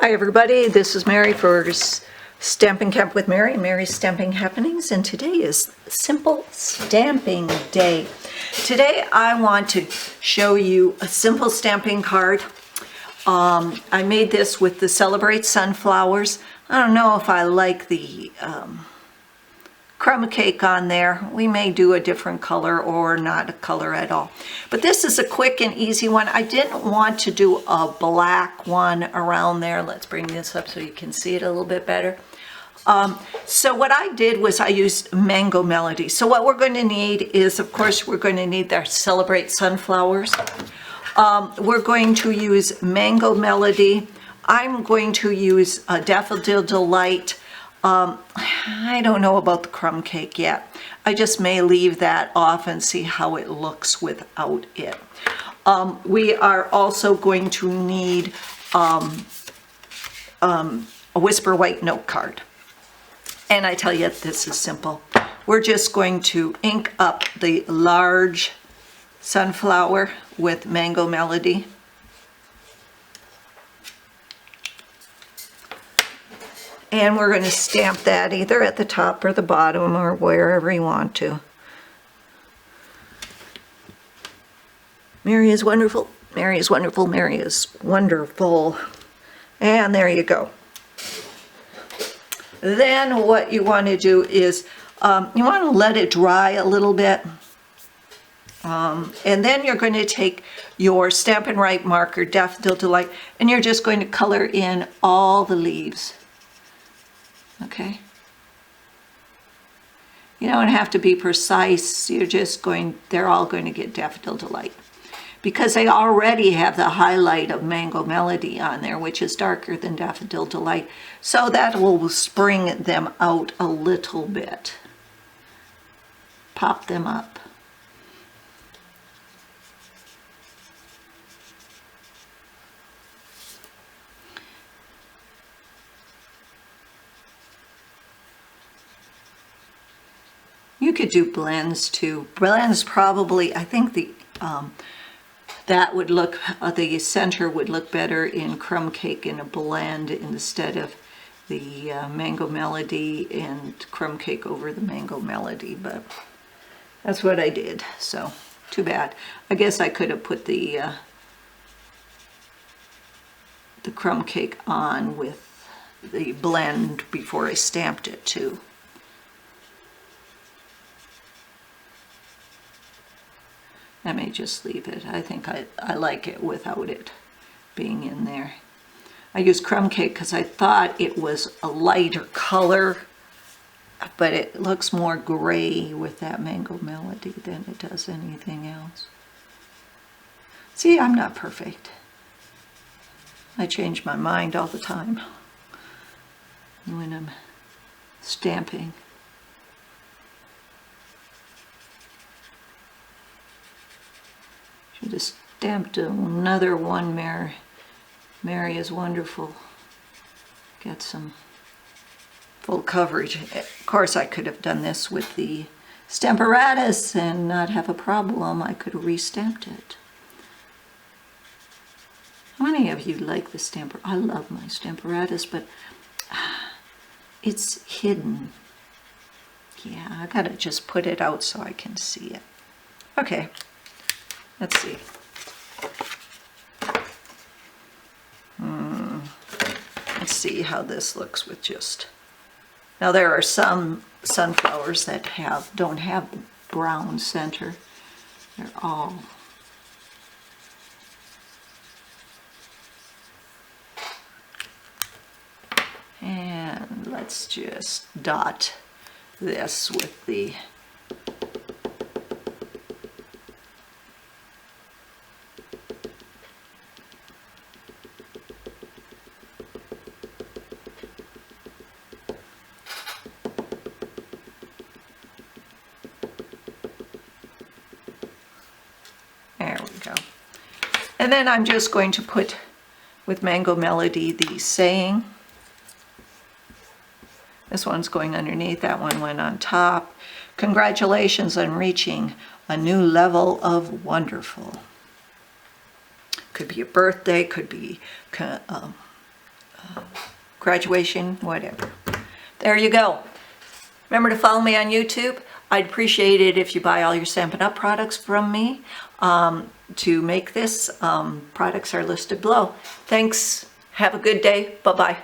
Hi everybody, this is Mary for Stampin' Camp with Mary, Mary's Stamping Happenings, and today is Simple Stamping Day. Today I want to show you a simple stamping card. I made this with the Celebrate Sunflowers. I don't know if I like the crumb cake on there. We may do a different color or not a color at all. But this is a quick and easy one. I didn't want to do a black one around there. Let's bring this up so you can see it a little bit better. So what I did was I used Mango Melody. So what we're going to need is, of course, we're going to need our Celebrate Sunflowers. We're going to use Mango Melody. I'm going to use Daffodil Delight. I don't know about the crumb cake yet. I just may leave that off and see how it looks without it. We are also going to need a Whisper White note card. And I tell you, this is simple. We're just going to ink up the large sunflower with Mango Melody. And we're going to stamp that either at the top or the bottom or wherever you want to. Mary is wonderful. Mary is wonderful. Mary is wonderful. And there you go. Then what you want to do is you want to let it dry a little bit. And then you're going to take your Stampin' Right marker, Daffodil Delight, and you're just going to color in all the leaves. Okay? You don't have to be precise. You're just they're all going to get Daffodil Delight. Because they already have the highlight of Mango Melody on there, which is darker than Daffodil Delight. So that will spring them out a little bit. Pop them up. You could do blends too. Blends probably, I think that would look, the center would look better in crumb cake in a blend instead of the Mango Melody and crumb cake over the Mango Melody, but that's what I did, so too bad. I guess I could have put the crumb cake on with the blend before I stamped it too. I may just leave it. I think I like it without it being in there. I used crumb cake because I thought it was a lighter color, but it looks more gray with that Mango Melody than it does anything else. See, I'm not perfect. I change my mind all the time when I'm stamping. Should have stamped another one, Mary. Mary is wonderful. Get some full coverage. Of course, I could have done this with the Stamparatus and not have a problem. I could have restamped it. How many of you like the Stamparatus? I love my Stamparatus, but it's hidden. Yeah, I gotta just put it out so I can see it. Okay. Let's see. Let's see how this looks with just... Now there are some sunflowers that don't have the brown center. They're all... And let's just dot this with the... There we go. And then I'm just going to put, with Mango Melody, the saying. This one's going underneath, that one went on top. Congratulations on reaching a new level of wonderful. Could be a birthday, could be graduation, whatever. There you go. Remember to follow me on YouTube. I'd appreciate it if you buy all your Stampin' Up! Products from me. To make this, products are listed below. Thanks. Have a good day. Bye-bye.